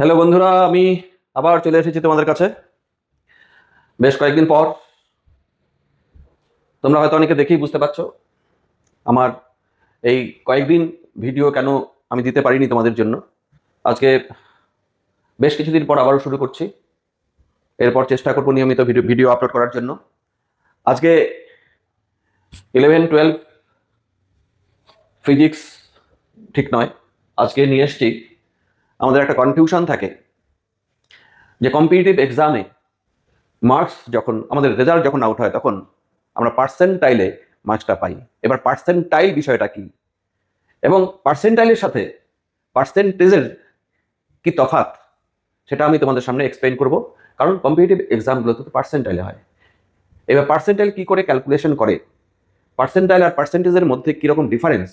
Hello বন্ধুরা, আমি আবার চলে এসেছি তোমাদের কাছে বেশ কয়েকদিন পর। তোমরা হয়তো অনেকে দেখেই বুঝতে পারছো আমার এই কয়েকদিন ভিডিও কেন আমি দিতে পারিনি তোমাদের জন্য। আজকে বেশ কিছুদিন পর আবারও শুরু করছি। এরপর চেষ্টা করবো নিয়মিত ভিডিও ভিডিও আপলোড করার জন্য। আজকে 11-12 ফিজিক্স ঠিক নয়, আজকে নিয়ে এসছি। আমাদের একটা কনফিউশন থাকে যে কম্পিটিটিভ এক্সামে মার্কস যখন আমাদের রেজাল্ট যখন আউট হয় তখন আমরা পার্সেন্টাইলে মার্কসটা পাই। এবার পার্সেন্টাইল বিষয়টা কি এবং পার্সেন্টাইলের সাথে পার্সেন্টেজের কি তফাৎ, সেটা আমি তোমাদের সামনে এক্সপ্লেইন করব। কারণ কম্পিটিটিভ এক্সামগুলো তো পার্সেন্টাইলে হয়। এবার পার্সেন্টাইল কি করে ক্যালকুলেশন করে, পার্সেন্টাইল আর পার্সেন্টেজের মধ্যে কিরকম ডিফারেন্স,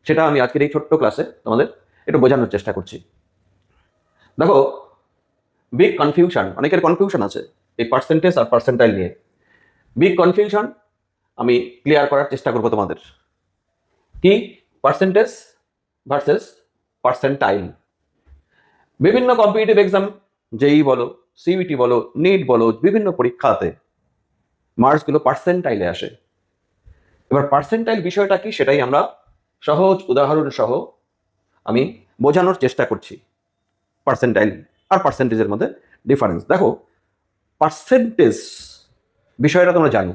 সেটা আমি আজকের এই ছোট্ট ক্লাসে তোমাদের একটু বোঝানোর চেষ্টা করছি। দেখো, বিগ কনফিউশন, অনেকের কনফিউশন আছে এই পার্সেন্টেজ আর পার্সেন্টাইল নিয়ে। বিগ কনফিউশন আমি ক্লিয়ার করার চেষ্টা করব তোমাদের। কি পার্সেন্টেজ ভার্সেস পার্সেন্টাইল। বিভিন্ন কম্পিটিটিভ এক্সাম, জেই বলো, সিইটি বলো, নিট বলো, বিভিন্ন পরীক্ষাতে মার্কসগুলো পার্সেন্টাইলে আসে। এবার পার্সেন্টাইল বিষয়টা কি সেটাই আমরা সহজ উদাহরণ সহ আমি বোঝানোর চেষ্টা করছি। পার্সেন্টাইল আর পার্সেন্টেজের মধ্যে ডিফারেন্স দেখো। পার্সেন্টেজ বিষয়টা তোমরা জানো,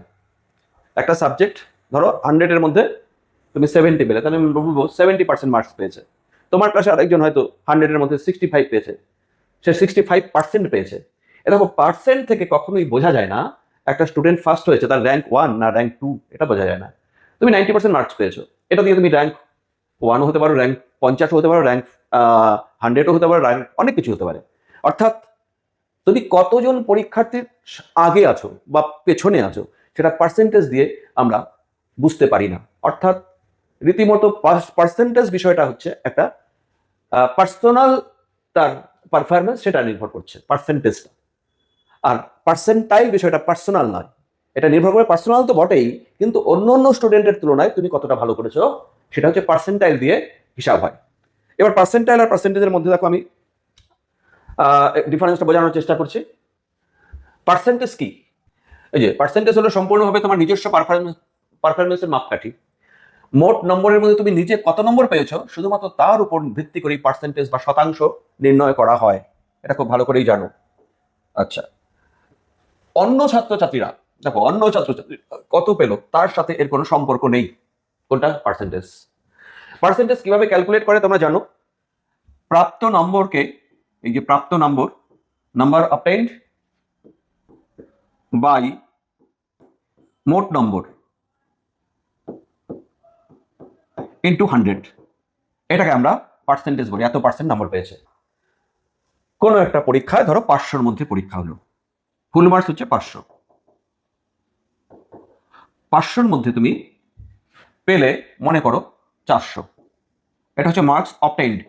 একটা সাবজেক্ট ধরো 100-এর মধ্যে তুমি 70 পেলে, তাহলে আমি বলবো 70% মার্কস পেয়েছে। তোমার ক্লাসে আরেকজন হয়তো 100-এর মধ্যে 65 পেয়েছে, সে 65% পেয়েছে। এ দেখো, পার্সেন্ট থেকে কখনোই বোঝা যায় না একটা স্টুডেন্ট ফার্স্ট হয়েছে, তার র্যাঙ্ক 1 না র্যাঙ্ক 2, এটা বোঝা যায় না। তুমি 90% মার্কস পেয়েছো, এটা দিয়ে তুমি র্যাঙ্ক 1ও হতে পারো, র্যাঙ্ক 50ও হতে পারো, র্যাঙ্ক 100ও হতে পারো, র্যাঙ্ক অনেক কিছু হতে পারে। অর্থাৎ তুমি কতজন পরীক্ষার্থীর আগে আছো বা পেছনে আছো সেটা পার্সেন্টেজ দিয়ে আমরা বুঝতে পারি না। অর্থাৎ রীতিমতো পার্সেন্টেজ বিষয়টা হচ্ছে একটা পার্সোনাল, তার পারফরমেন্স সেটা নির্ভর করছে পার্সেন্টেজটা। আর পার্সেন্টাইল বিষয়টা পার্সোনাল নয়, এটা নির্ভর করে পার্সোনাল তো বটেই, কিন্তু অন্য অন্য স্টুডেন্টের তুলনায় তুমি কতটা ভালো করেছো সেটা হচ্ছে পার্সেন্টাইল দিয়ে হিসাব হয়। এবার পার্সেন্টাইল আর পার্সেন্টেজের মধ্যে দেখো আমি ডিফারেন্সটা বোঝানোর চেষ্টা করছি। পার্সেন্টেজ কি? এই যে পার্সেন্টেজ হলো সম্পূর্ণভাবে তোমার নিজস্ব পারফরমেন্সের মাপকাঠি। মোট নম্বরের মধ্যে তুমি নিজে কত নম্বর পেয়েছো শুধুমাত্র তার উপর ভিত্তি করে পার্সেন্টেজ বা শতাংশ নির্ণয় করা হয়, এটা খুব ভালো করেই জানো। আচ্ছা, অন্য ছাত্রছাত্রীরা, দেখো অন্য ছাত্রছাত্রী কত পেলো তার সাথে এর কোনো সম্পর্ক নেই। কোনটা? পার্সেন্টেজ। পার্সেন্টেজ কিভাবে ক্যালকুলেট করে তোমরা জানো? প্রাপ্ত নম্বরকে, এই যে প্রাপ্ত নম্বর, নাম্বার অবটেইনড বাই মোট নম্বর ইন্টু 100, এটাকে আমরা পার্সেন্টেজ বলি। এত পার্সেন্ট নম্বর পেয়েছে। কোনো একটা পরীক্ষায় ধরো 500-র মধ্যে পরীক্ষা হলো, ফুল মার্কস হচ্ছে 500। 500-র মধ্যে তুমি পেলে মনে করো 400, এটা হচ্ছে মার্কস অবটেইনড।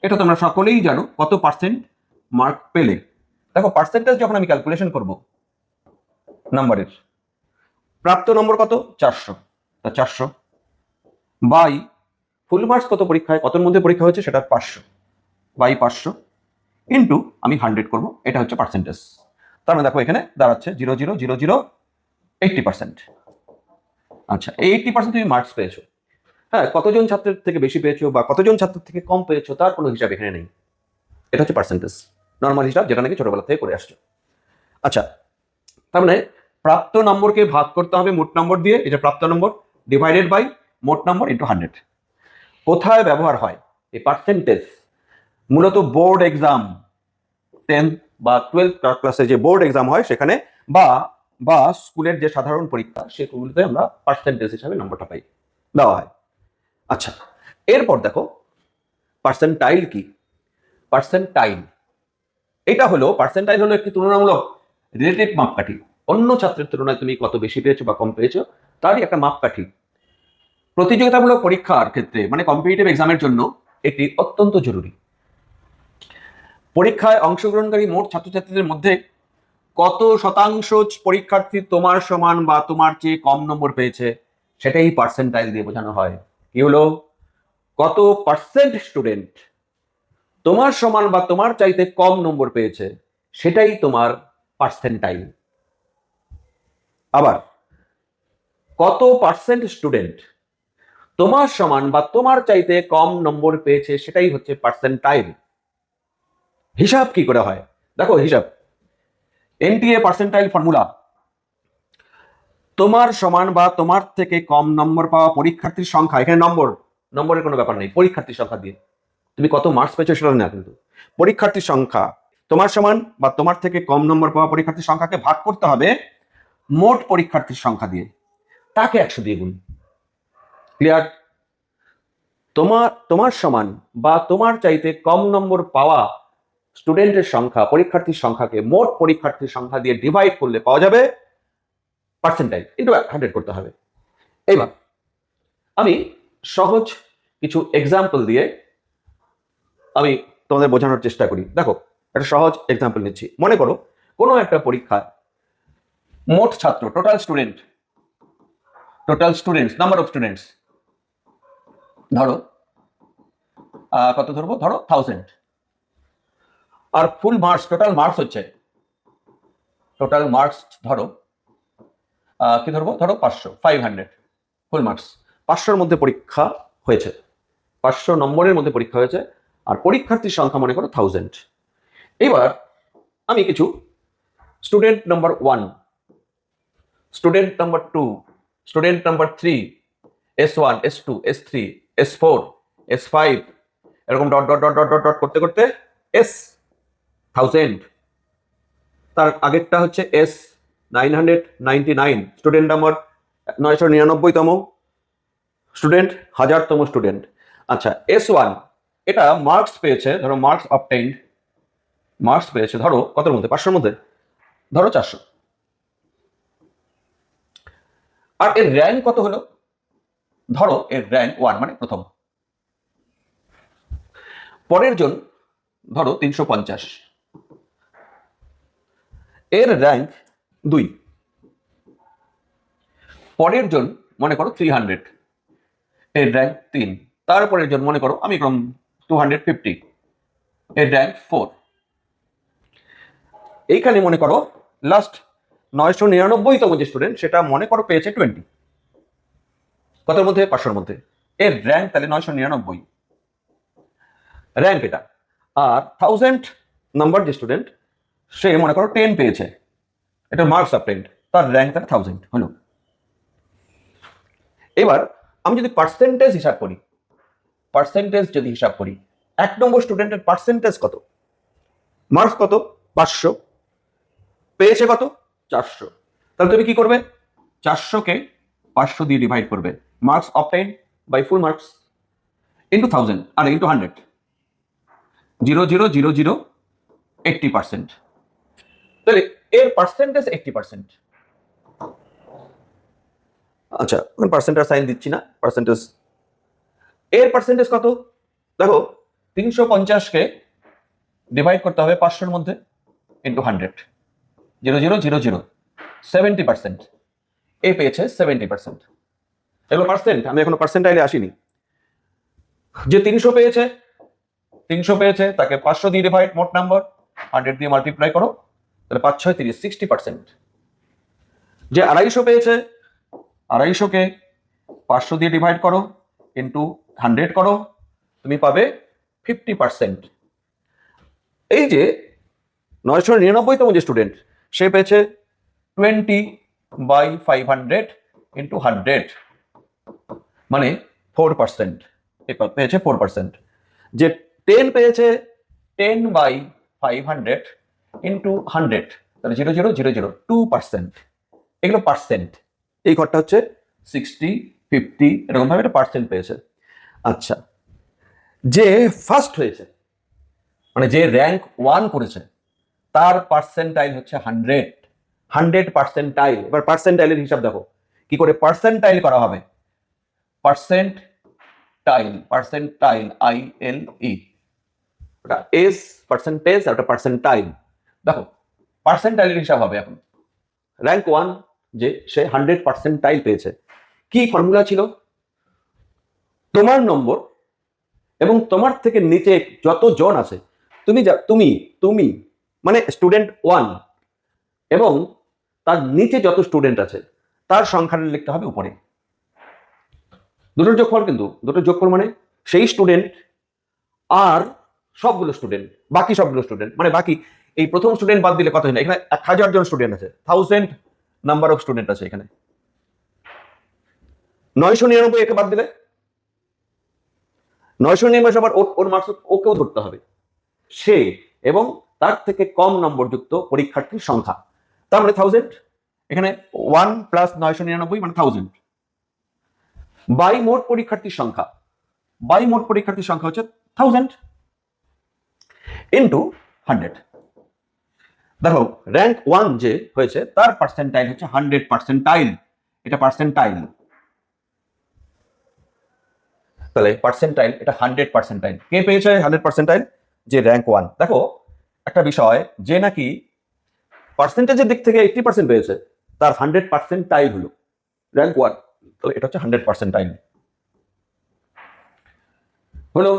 এটা তোমরা সকলেই জানো কত পার্সেন্ট মার্ক পেলে। দেখো, পার্সেন্টেজ যখন আমি ক্যালকুলেশন করব নাম্বারের, প্রাপ্ত নম্বর কত? 400, তা 400 বাই ফুল মার্কস কত পরীক্ষায়, কতর মধ্যে পরীক্ষা হয়েছে সেটা 500 বাই 500 ইন্টু আমি 100 করব, এটা হচ্ছে পার্সেন্টেজ। তার মানে দেখো এখানে দাঁড়াচ্ছে 0.000080%। আচ্ছা, এই 80% তুমি মার্কস পেয়েছো। হ্যাঁ, কতজন ছাত্রের থেকে বেশি পেয়েছো বা কতজন ছাত্রের থেকে কম পেয়েছো তার কোনো হিসাব এখানে নেই। এটা হচ্ছে পার্সেন্টেজ, নর্মাল হিসাব, যেটা নাকি ছোটবেলা থেকে করে আসছো। আচ্ছা, তার মানে প্রাপ্ত নম্বরকে ভাগ করতে হবে মোট নম্বর দিয়ে, এটা প্রাপ্ত নম্বর ডিভাইডেড বাই মোট নম্বর ইন্টু 100। কোথায় ব্যবহার হয় এই পার্সেন্টেজ? মূলত বোর্ড এক্সাম, 10 বা 12 ক্লাসে যে বোর্ড এক্সাম হয় সেখানে, বা বা স্কুলের যে সাধারণ পরীক্ষা সেগুলোতে আমরা পার্সেন্টেজ হিসাবে নম্বরটা পাই, দেওয়া হয়। আচ্ছা, এরপর দেখো পার্সেন্টাইল কি। পার্সেন্টাইল এটা হলো, পার্সেন্টাইল হলো একটি তুলনামূলক রিলেটিভ মাপকাঠি। অন্য ছাত্রের তুলনায় তুমি কত বেশি পেয়েছো বা কম পেয়েছো তারই একটা মাপকাঠি। প্রতিযোগিতামূলক পরীক্ষার ক্ষেত্রে মানে কম্পিটিটিভ এক্সামের জন্য এটি অত্যন্ত জরুরি। পরীক্ষায় অংশগ্রহণকারী মোট ছাত্রছাত্রীদের মধ্যে কত শতাংশ পরীক্ষার্থী তোমার সমান বা তোমার চেয়ে কম নম্বর পেয়েছে সেটাই পার্সেন্টাইল দিয়ে বোঝানো হয়। কি হলো? কত পার্সেন্ট স্টুডেন্ট তোমার সমান বা তোমার চাইতে কম নম্বর পেয়েছে, সেটাই তোমার পার্সেন্টাইল। আবার কত পার্সেন্ট স্টুডেন্ট তোমার সমান বা তোমার চাইতে কম নম্বর পেয়েছে, সেটাই হচ্ছে পার্সেন্টাইল। হিসাব কি করে হয় দেখো, হিসাব এনটিএ পার্সেন্টাইল ফর্মুলা। তোমার সমান বা তোমার থেকে কম নম্বর পাওয়া পরীক্ষার্থীর সংখ্যা, এখানে নম্বরের কোনো ব্যাপার নেই, পরীক্ষার্থীর সংখ্যা দিয়ে তুমি কত মার্কস পেয়েছো সেটা না, কিন্তু পরীক্ষার্থীর সংখ্যা তোমার সমান বা তোমার থেকে কম নম্বর পাওয়া পরীক্ষার্থীর সংখ্যাকে ভাগ করতে হবে মোট পরীক্ষার্থীর সংখ্যা দিয়ে, তাকে 100 দিয়ে গুণ। ক্লিয়ার? তোমার সমান বা তোমার চাইতে কম নম্বর পাওয়া স্টুডেন্টের সংখ্যা, পরীক্ষার্থীর সংখ্যাকে মোট পরীক্ষার্থীর সংখ্যা দিয়ে ডিভাইড করলে পাওয়া যাবে পার্সেন্টাইল, ইন্টু 100 করতে হবে। এবার আমি সহজ কিছু এক্সাম্পল দিয়ে আমি তোমাদের বোঝানোর চেষ্টা করি। দেখো, একটা সহজ এক্সাম্পল নিচ্ছি। মনে করো কোনো একটা পরীক্ষায় মোট ছাত্র, total students, number of students ধরো কত ধরবো, ধরো 1000। আর ফুল মার্কস, টোটাল মার্কস ধরো কি ধরবো, ধরো 500 ফুল মার্কস। 500-র মধ্যে পরীক্ষা হয়েছে, 500 নম্বরের মধ্যে পরীক্ষা হয়েছে, আর পরীক্ষার্থীর সংখ্যা মনে করো 1000। এবার আমি কিছু student number 1, student number 2, student number 3, S1, S2, S3, S4, S5 এরকম dot dot dot dot dot dot করতে করতে S1000, তার আগেরটা হচ্ছে S999, স্টুডেন্ট নাম্বার 999তম স্টুডেন্ট, 1000তম স্টুডেন্ট। আচ্ছা, S1 এটা মার্কস পেয়েছে, ধরো মার্কস পেয়েছে ধরো কতর মধ্যে, 500-র মধ্যে, ধরো 400। আর এর র্যাঙ্ক কত হলো, ধরো এর র্যাঙ্ক 1 মানে প্রথম। পরের জন ধরো 350, এর র্যাঙ্ক 2। পরের জন মনে করো 300, এর র্যাঙ্ক 3। তারপরের জন মনে করো আমি কম 250, এর র্যাঙ্ক 4। এইখানে মনে করো লাস্ট 999তম যে স্টুডেন্ট, সেটা মনে করো পেয়েছে 20, কতর মধ্যে, 500-র মধ্যে। এর র্যাঙ্ক তাহলে 999 র্যাঙ্ক এটা। আর 1000 নাম্বার যে স্টুডেন্ট, সে মনে করো 10 পেয়েছে, এটা মার্কস অবটেইনড, তার র্যাঙ্ক তার 1000 হলো। এবার আমি যদি পার্সেন্টেজ হিসাব করি, 1 নম্বর স্টুডেন্টের পার্সেন্টেজ কত, মার্কস কত, 500, পেয়েছে কত, 400। তাহলে তুমি কি করবে, 400-কে 500 দিয়ে ডিভাইড করবে, marks obtained by full marks into 1000 আর ইন্টু 100, 0.0000 80%। তাহলে এর পার্সেন্টেজ 80%। আচ্ছা, পার্সেন্টেজ সাইন দিচ্ছি না, পার্সেন্টেজ, এর পার্সেন্টেজ কত দেখো, 350-কে ডিভাইড করতে হবে 500-র মধ্যে ইন্টু 100, 0.000 70%। এ পেয়েছে 70%। এগুলো পার্সেন্ট, আমি এখনো পার্সেন্টাইলে আসিনি। যে 300 পেয়েছে তাকে 500 দিয়ে ডিভাইড, মোট নাম্বার 100 দিয়ে মাল্টিপ্লাই করো, তাহলে 5 6 30, 60%। যে 250 পেয়েছে, 250-কে 500 দিয়ে ডিভাইড করো ইন্টু 100 করো, তুমি পাবে 50%। এই যে 999তম যে স্টুডেন্ট, সে পেয়েছে 20/500 ইন্টু 100, মানে 4%, পেয়েছে 4%। যে 10 পেয়েছে 10/500 ইন্টু 100, তাহলে 0.000 এগুলো পার্সেন্ট। এই ঘরটা হচ্ছে 60, 50 এরকম ভাবে একটা পার্সেন্ট পেয়েছে। আচ্ছা, যে ফার্স্ট হয়েছে, মানে যে র্যাঙ্ক 1 করেছে, তার পার্সেন্টাইল হচ্ছে 100 পার্সেন্টাইল। এবার পার্সেন্টাইলের হিসাব দেখো কি করে পার্সেন্টাইল করা হবে। পার্সেন্টাইল ILE, ওটা এস পার্সেন্টেজ আর ওটা পার্সেন্টাইল। দেখো পার্সেন্টাইলের হিসাব হবে এখন, র্যাঙ্ক 1 যে সে 100 পার্সেন্টাইল পেয়েছে, কি ফর্মুলা ছিল, তোমার নম্বর এবং তোমার থেকে নিচে যত জন আছে, তুমি মানে স্টুডেন্ট 1 এবং তার নিচে যত স্টুডেন্ট আছে তার সংখ্যাটা লিখতে হবে উপরে। দুটোর যোগফল, কিন্তু দুটোর যোগফল মানে সেই স্টুডেন্ট আর সবগুলো স্টুডেন্ট, বাকি সবগুলো স্টুডেন্ট, মানে বাকি এই প্রথম স্টুডেন্ট বাদ দিলে কত হয় না, এখানে 1000 জন স্টুডেন্ট আছে, 1000 নাম্বার অফ স্টুডেন্ট আছে এখানে। 999 একে বাদ দিলে 999 আবার ওর মার্কস ওকেও ধরতে হবে, সে এবং তার থেকে কম নম্বর যুক্ত পরীক্ষার্থীর সংখ্যা। তার মানে 1000, এখানে 1 প্লাস 999 মানে 1000 বাই মোট পরীক্ষার্থীর সংখ্যা, বাই মোট পরীক্ষার্থীর সংখ্যা হচ্ছে 1000 ইন্টু 100। দেখো র্যাঙ্ক 1 যে হয়েছে তার পার্সেন্টাইল হচ্ছে 100 পার্সেন্টাইল, এটা পার্সেন্টাইল, তাহলে পার্সেন্টাইল এটা 100 পার্সেন্টাইল। কে পেয়েছে 100 পার্সেন্টাইল? যে র্যাঙ্ক 1। দেখো একটা বিষয়, যে নাকি পার্সেন্টেজের দিক থেকে 80% পেয়েছে তার 100 পার্সেন্টাইল হলো র্যাঙ্ক 1, তাহলে এটা হচ্ছে 100 পার্সেন্টাইল হলো।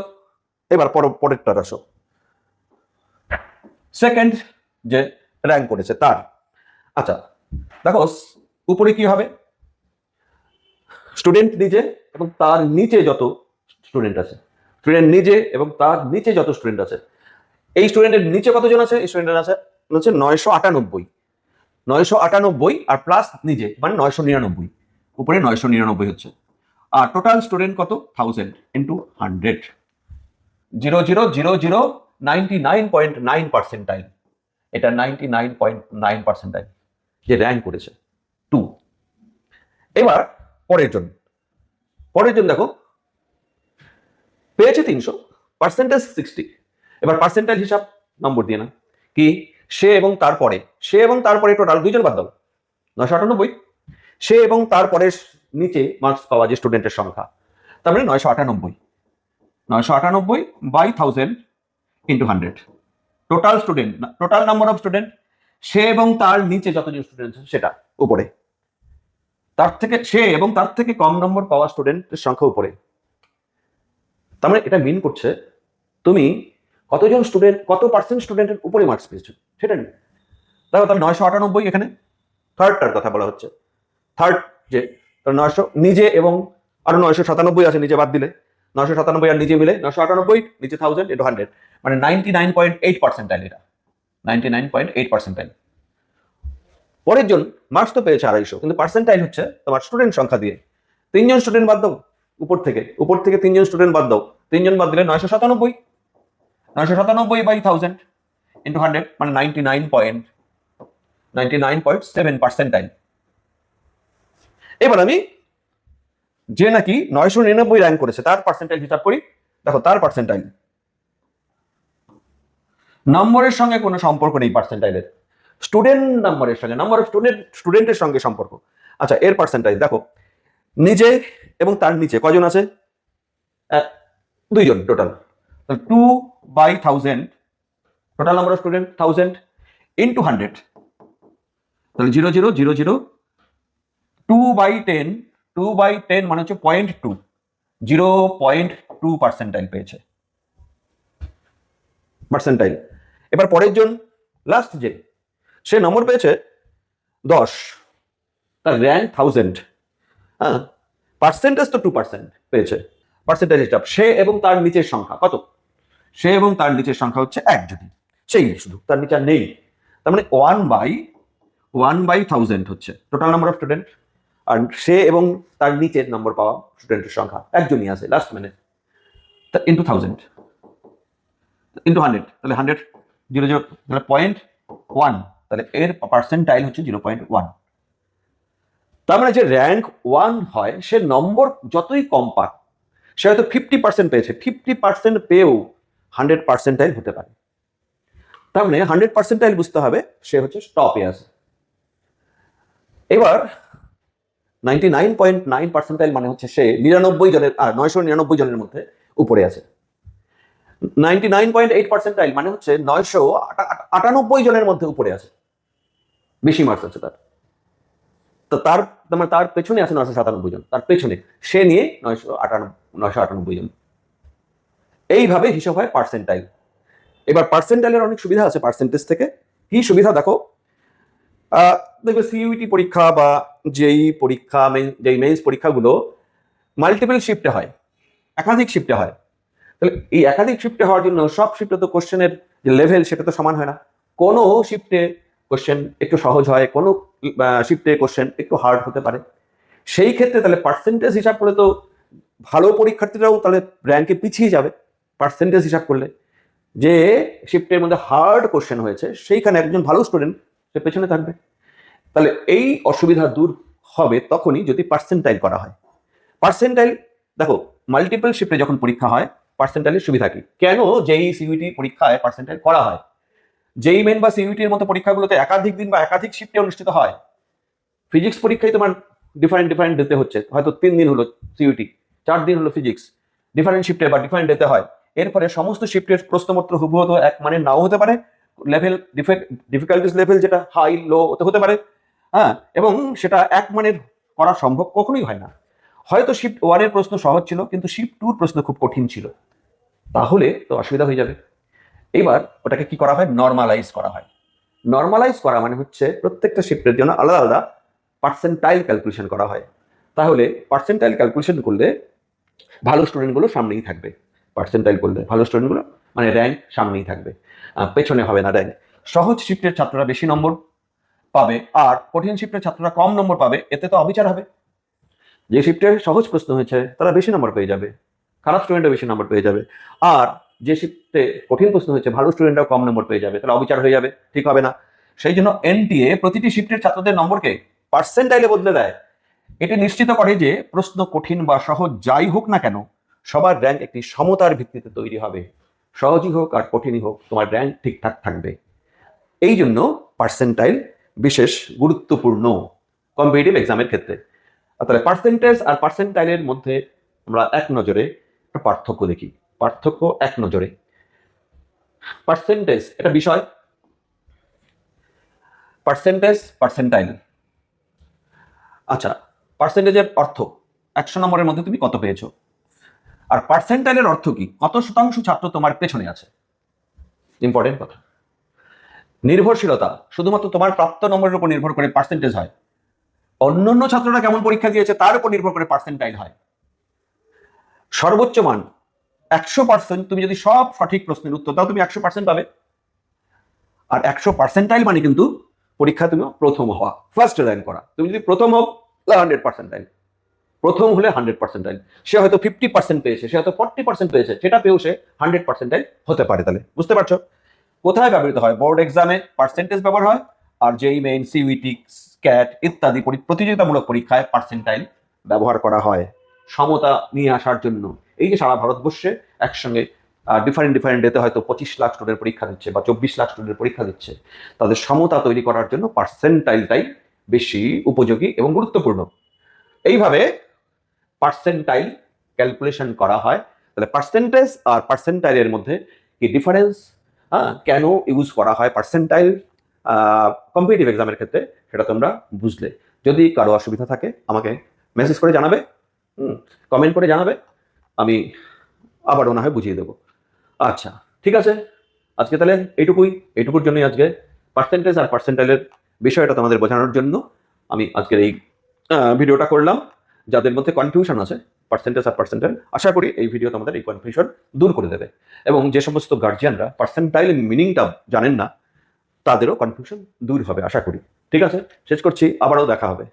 এবার পরেরটা আসো, সেকেন্ড যে র্যাঙ্ক করেছে তার। আচ্ছা দেখো উপরে কি হবে, স্টুডেন্ট নিজে এবং তার নিচে যত স্টুডেন্ট আছে, স্টুডেন্ট নিজে এবং তার নিচে যত স্টুডেন্ট আছে, এই স্টুডেন্টের নিচে কতজন আছে? এই স্টুডেন্টের আছে হচ্ছে 998, 998 আর প্লাস নিজে মানে 999, উপরে 999 হচ্ছে। আর টোটাল স্টুডেন্ট কত? 1000 ইন্টু 100, 0.99 পার্সেন্টাইল, এটা 99.9 পার্সেন্টাইল যে র্যাঙ্ক করেছে 2। এবার পরের জন দেখো পেয়েছে 300, পার্সেন্টেজ 60। এবার পার্সেন্টাইল হিসাব নম্বর দিয়ে না কি, সে এবং তারপরে টোটাল 2 জন বাদ দাও, 998, সে এবং তারপরে নিচে মার্কস পাওয়া যে স্টুডেন্টের সংখ্যা, তার মানে 998 by 1000 into 100, total student, total number of student, সে এবং তার নিচে যতজন স্টুডেন্ট আছে সেটা উপরে, সে এবং তার থেকে কম নম্বর পাওয়া স্টুডেন্টের সংখ্যা উপরে। তার মানে এটা মিন করছে তুমি কতজন স্টুডেন্ট, কত পার্সেন্ট স্টুডেন্টের উপরে মার্কস পেয়েছো সেটা নেই। দেখো তাহলে 998 এখানে থার্ডটার কথা বলা হচ্ছে, থার্ড যে 900 নিজে এবং আরো 997 আছে নিচে বাদ দিলে, 997 আর নিজে মিলে 998, নিচে 1000 ইন্টু 100 মানে 99.8 পার্সেন্টাইল, এটা 99.8 পার্সেন্টাইল। পরের জন মার্কস তো পেয়েছে 250, কিন্তু পার্সেন্টাইল হচ্ছে তোমার স্টুডেন্ট সংখ্যা দিয়ে 3 জন স্টুডেন্ট বাদ দাও, উপর থেকে 3 জন স্টুডেন্ট বাদ দাও, 3 জন বাদ দিলে 997 বাই 1000 ইন্টু 100 মানে 99.7 পার্সেন্টাইল। এবার আমি যে নাকি 999 র্যাঙ্ক করেছে তার পার্সেন্টাইল হিসাব করি। দেখো তার পার্সেন্টাইল নম্বরের সঙ্গে কোনো সম্পর্ক নেই, পার্সেন্টাইলের স্টুডেন্ট নাম্বারের সঙ্গে, নাম্বার অফ স্টুডেন্টের সঙ্গে সম্পর্ক। আচ্ছা এর পার্সেন্টাইল দেখো নিজে এবং তার নিচে কজন আছে? 2 জন total, 2/1000, total number of student 1000 into 100, তাহলে 0000, 2/10, 2/10 মানে হচ্ছে 0.2, 0.2 পার্সেন্টাইল পেয়েছে পার্সেন্টাইল। এবার পরের জন লাস্ট যে সে নম্বর পেয়েছে 10, তার র্যাঙ্ক 1000, হ্যাঁ পার্সেন্টেজ তো 2% পেয়েছে। পার্সেন্টেজ হিসাব সে এবং তার নিচের সংখ্যা কত? সে এবং তার নিচের সংখ্যা হচ্ছে 1, যদি সেই শুধু তার নিচে আর নেই, তার মানে 1/1000 হচ্ছে টোটাল নাম্বার অফ স্টুডেন্ট, আর সে এবং তার নিচের নম্বর পাওয়া স্টুডেন্টের সংখ্যা একজনই আছে লাস্ট মানে, ইন্টু 1000 ইন্টু 100, তাহলে 100 0 তাহলে 0.1, তাহলে এর পার্সেন্টাইল হচ্ছে 0.1। তার মানে যে র্যাঙ্ক 1 হয় সে নম্বর যতই কম পাক, সে হয়তো 50% পেয়েছে, 50% পেয়েও 100 পার্সেন্টাইল হতে পারে। তার মানে 100 পার্সেন্টাইল বুঝতে হবে সে হচ্ছে টপে আছে। এবার 99.9 পার্সেন্টাইল মানে হচ্ছে সে 99 জনের, 999 জনের মধ্যে উপরে আছে। 99.8 পার্সেন্টাইল মানে হচ্ছে 998 জনের মধ্যে উপরে আছে, বেশি মার্কস আছে তার। তো তার পেছনে আছে 997 জন, তার পেছনে সে নিয়ে 998 জন। এইভাবে হিসাব হয় পার্সেন্টাইল। এবার পার্সেন্টাইলের অনেক সুবিধা আছে পার্সেন্টেজ থেকে। কি সুবিধা দেখো, দেখবে সিইউটি পরীক্ষা বা যেই পরীক্ষা, যেই মেইনস পরীক্ষাগুলো মাল্টিপল শিফটে হয়, একাধিক শিফটে হয়। তাহলে এই একাধিক শিফটে হওয়ার জন্য সব শিফটে তো কোশ্চেনের যে লেভেল সেটা তো সমান হয় না। কোনো শিফটে কোশ্চেন একটু সহজ হয়, কোনো শিফটে কোশ্চেন একটু হার্ড হতে পারে। সেই ক্ষেত্রে তাহলে পার্সেন্টেজ হিসাব করলে তো ভালো পরীক্ষার্থীরাও তাহলে র্যাঙ্কে পিছিয়ে যাবে পার্সেন্টেজ হিসাব করলে। যে শিফটের মধ্যে হার্ড কোশ্চেন হয়েছে সেইখানে একজন ভালো স্টুডেন্ট সে পেছনে থাকবে। তাহলে এই অসুবিধা দূর হবে তখনই যদি পার্সেন্টাইল করা হয়। পার্সেন্টাইল দেখো, মাল্টিপল শিফটে যখন পরীক্ষা হয় পার্সেন্টাইলের সুবিধা কি, কেন যেই সিইউটি পরীক্ষায় পার্সেন্টাইল করা হয়? যেই মেন বা সিইউটির মতো পরীক্ষাগুলোতে একাধিক দিন বা একাধিক শিফটে অনুষ্ঠিত হয়। ফিজিক্স পরীক্ষায় তোমার ডিফারেন্ট দিতে হচ্ছে, হয়তো 3 দিন হলো সিইউটি, 4 দিন হলো ফিজিক্স, ডিফারেন্ট শিফটে বা ডিফারেন্ট দিতে হয়। এরপরে সমস্ত শিফটের প্রশ্নপত্র হুবহু তো এক মানে নাও হতে পারে, লেভেল ডিফিকাল্টিস লেভেল যেটা হাই লো হতে পারে, হ্যাঁ, এবং সেটা এক মানের করা সম্ভব কখনোই হয় না। হয়তো শিফট 1 এর প্রশ্ন সহজ ছিল কিন্তু শিফট 2 প্রশ্ন খুব কঠিন ছিল, তাহলে তো অসুবিধা হয়ে যাবে। এবার ওটাকে কি করা হয়, নর্মালাইজ করা হয়। নর্মালাইজ করা মানে হচ্ছে প্রত্যেকটা শিফটের জন্য আলাদা আলাদা পার্সেন্টাইল ক্যালকুলেশন করা হয়। তাহলে পার্সেন্টাইল ক্যালকুলেশন করলে ভালো স্টুডেন্টগুলো সামনেই থাকবে। পার্সেন্টাইল করলে ভালো স্টুডেন্টগুলো মানে র্যাঙ্ক সামনেই থাকবে, পেছনে হবে না র্যাঙ্ক। সহজ শিফটের ছাত্ররা বেশি নম্বর পাবে আর কঠিন শিফটের ছাত্ররা কম নম্বর পাবে, এতে তো অবিচার হবে। যে শিফটে সহজ প্রশ্ন হয়েছে তারা বেশি নম্বর পেয়ে যাবে, খারাপ স্টুডেন্টও বেশি নম্বর পেয়ে যাবে। আর যে শিফটে কঠিন প্রশ্ন হয়েছে ভালো স্টুডেন্টরাও কম নম্বর পেয়ে যাবে, তাহলে অবিচার হয়ে যাবে, ঠিক হবে না। সেই জন্য এনটিএ প্রতিটি শিফটের ছাত্রদের নম্বরকে পার্সেন্টাইলে বদলে দেয়। এটি নিশ্চিত করে যে প্রশ্ন কঠিন বা সহজ যাই হোক না কেন সবার র্যাঙ্ক একটি সমতার ভিত্তিতে তৈরি হবে। সহজই হোক আর কঠিনই হোক তোমার র্যাঙ্ক ঠিকঠাক থাকবে। এই জন্য পার্সেন্টাইল বিশেষ গুরুত্বপূর্ণ কম্পিটিটিভ এক্সামের ক্ষেত্রে। তাহলে পার্সেন্টেজ আর পার্সেন্টাইলের মধ্যে আমরা এক নজরে একটা পার্থক্য দেখি। পার্থক্য এক নজরে, পার্সেন্টেজ এটা বিষয়, পার্সেন্টেজ পার্সেন্টাইল। আচ্ছা, পার্সেন্টেজের অর্থ 100 নম্বরের মধ্যে তুমি কত পেয়েছো, আর পার্সেন্টাইলের অর্থ কি, কত শতাংশ ছাত্র তোমার পেছনে আছে। ইম্পর্টেন্ট কথা। নির্ভরশীলতা শুধুমাত্র তোমার প্রাপ্ত নম্বরের উপর নির্ভর করে পার্সেন্টেজ হয়, অন্যান্য ছাত্ররা কেমন পরীক্ষা দিয়েছে তার উপর নির্ভর করে পার্সেন্টাইল হয়। সর্বোচ্চ মান 100%, তুমি যদি সব সঠিক প্রশ্নের উত্তর দাও তুমি 100% পাবে। আর 100% মানে কিন্তু পরীক্ষা তুমি প্রথম হওয়া, ফার্স্ট র্যাঙ্ক করা। তুমি যদি প্রথম হও 100%, প্রথম হলে 100%, সে হয়তো 50% পেয়েছে, সে হয়তো 40% পেয়েছে, সেটা পেয়েও সে 100% হতে পারে। তাহলে বুঝতে পারছো কোথায় ব্যবহৃত হয়? বোর্ড এক্সামে পার্সেন্টেজ ব্যবহার হয়, আর যেই মেইন সিইউটি, ক্যাট ইত্যাদি প্রতিযোগিতামূলক পরীক্ষায় পার্সেন্টাইল ব্যবহার করা হয় সমতা নিয়ে আসার জন্য। এই যে সারা ভারতবর্ষে একসঙ্গে ডিফারেন্ট ডেতে হয়তো 25 লাখ স্টুডেন্ট পরীক্ষা দিচ্ছে বা 24 লাখ স্টুডেন্ট পরীক্ষা দিচ্ছে, তাদের সমতা তৈরি করার জন্য পার্সেন্টাইলটাই বেশি উপযোগী এবং গুরুত্বপূর্ণ। এইভাবে পার্সেন্টাইল ক্যালকুলেশন করা হয়। তাহলে পার্সেন্টেজ আর পার্সেন্টাইলের মধ্যে কি ডিফারেন্স, কেন ইউজ করা হয় পার্সেন্টাইল কম্পিটিটিভ এক্সামের ক্ষেত্রে, সেটা তোমরা বুঝলে। যদি কারো অসুবিধা থাকে আমাকে মেসেজ করে জানাবে, কমেন্ট করে জানাবে, আমি আবারও না হয় বুঝিয়ে দেবো। আচ্ছা, ঠিক আছে, আজকে তাহলে এইটুকুর জন্যই আজকে পার্সেন্টেজ আর পার্সেন্টাইলের বিষয়টা তোমাদের বোঝানোর জন্য আমি আজকের এই ভিডিওটা করলাম। যাদের মধ্যে কনফিউশন আছে পার্সেন্টেজ আর পার্সেন্টাইল, আশা করি এই ভিডিও তোমাদের এই কনফিউশন দূর করে দেবে। এবং যে সমস্ত গার্জিয়ানরা পার্সেন্টাইল মিনিংটা জানেন না তাদেরও কনফিউশন দূর হবে আশা করি। ঠিক আছে, শেষ করছি, আবারও দেখা হবে।